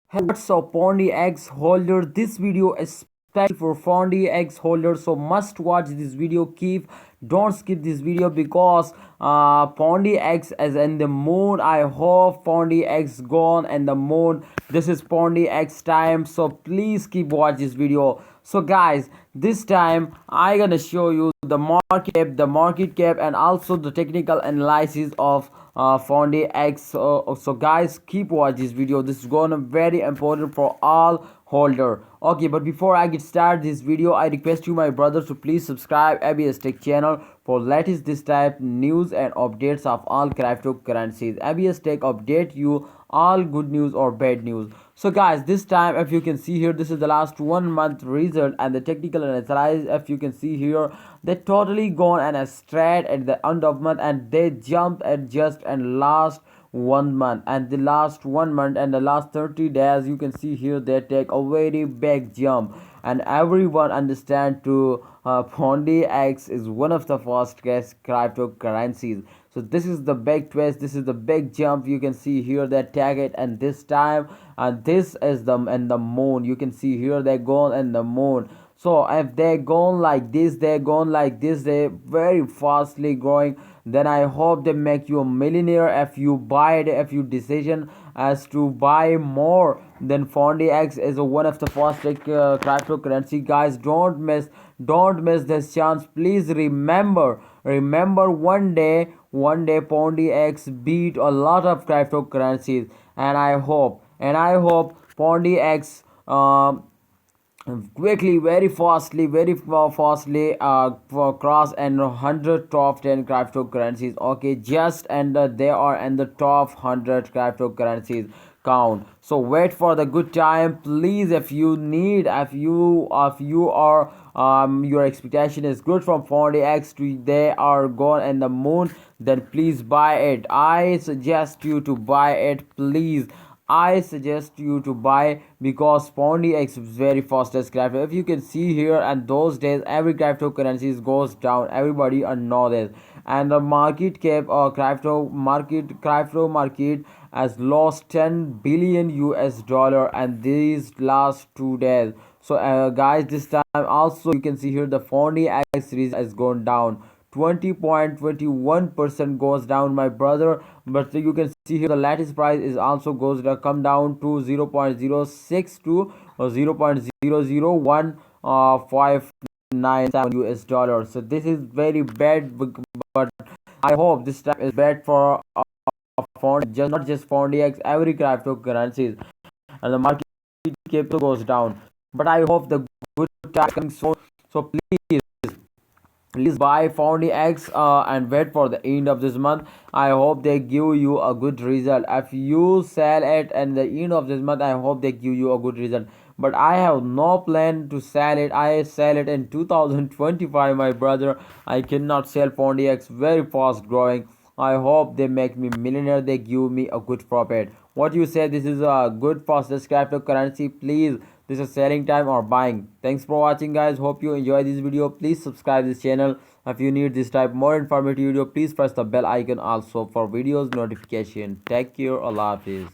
Hey, what's up, Pundi X holder? This video is special for Pundi X holder, so must watch this video. Don't skip this video because Pundi X is in the moon. I hope Pundi X gone and the moon. This is Pundi X time, so please keep watch this video. So guys, this time I gonna show you the market cap, and also the technical analysis of Fondi X. So guys, keep watch this video. This is gonna very important for all holder. Okay, but before I get started this video, I request you, my brothers, to please subscribe ABS Tech channel for latest this type news and updates of all cryptocurrencies. ABS Tech update you all good news or bad news. So guys, this time, if you can see here, this is the last 1 month result and the technical analysis. If you can see here, they totally gone and a straight at the end of month, and they jumped at just and last 1 month, and the last 1 month and the last 30 days, you can see here they take a very big jump, and everyone understand to Pundi X is one of the fastest cryptocurrencies. So this is the big twist, this is the big jump. You can see here they tag it, and this time, and this is the and the moon. You can see here they go in the moon. So if they gone like this, they gone like this, they very fastly growing, then I hope they make you a millionaire if you buy it, if you decision as to buy more. Then Fondi X is one of the fastest cryptocurrency. Guys, don't miss this chance. Please remember one day Fondi X beat a lot of cryptocurrencies, and I hope Fondi X quickly, very fastly for cross and 100 top 10 cryptocurrencies. Okay, just and they are in the top 100 cryptocurrencies count. So wait for the good time, please. If you need, if you are your expectation is good from 40x to they are gone in the moon, then please buy it. I suggest you to buy it, please. I suggest you to buy because Pondy X is very fastest crypto. If you can see here, and those days every cryptocurrencies goes down. Everybody know this, and the market cap or crypto market has lost 10 billion US dollar and these last 2 days. So guys, this time also you can see here the Pondy X series has gone down. 20.21% goes down, my brother. But you can see here the latest price is also goes to come down to 0.062 or 0.001 597 US dollars. So this is very bad, but I hope this time is bad for fund, just not just Fondex, every cryptocurrencies, and the market cap goes down. But I hope the good time coming soon. So please buy Foundy X and wait for the end of this month. I hope they give you a good result. If you sell it and the end of this month, I hope they give you a good result. But I have no plan to sell it. I sell it in 2025, my brother. I cannot sell Foundy X, very fast growing. I hope they make me millionaire. They give me a good profit. What you say? This is a good fastest cryptocurrency. Please, this is selling time or buying. Thanks for watching, guys. Hope you enjoy this video. Please subscribe this channel. If you need this type more informative video, please press the bell icon also for videos notification. Take care. Allah Hafiz.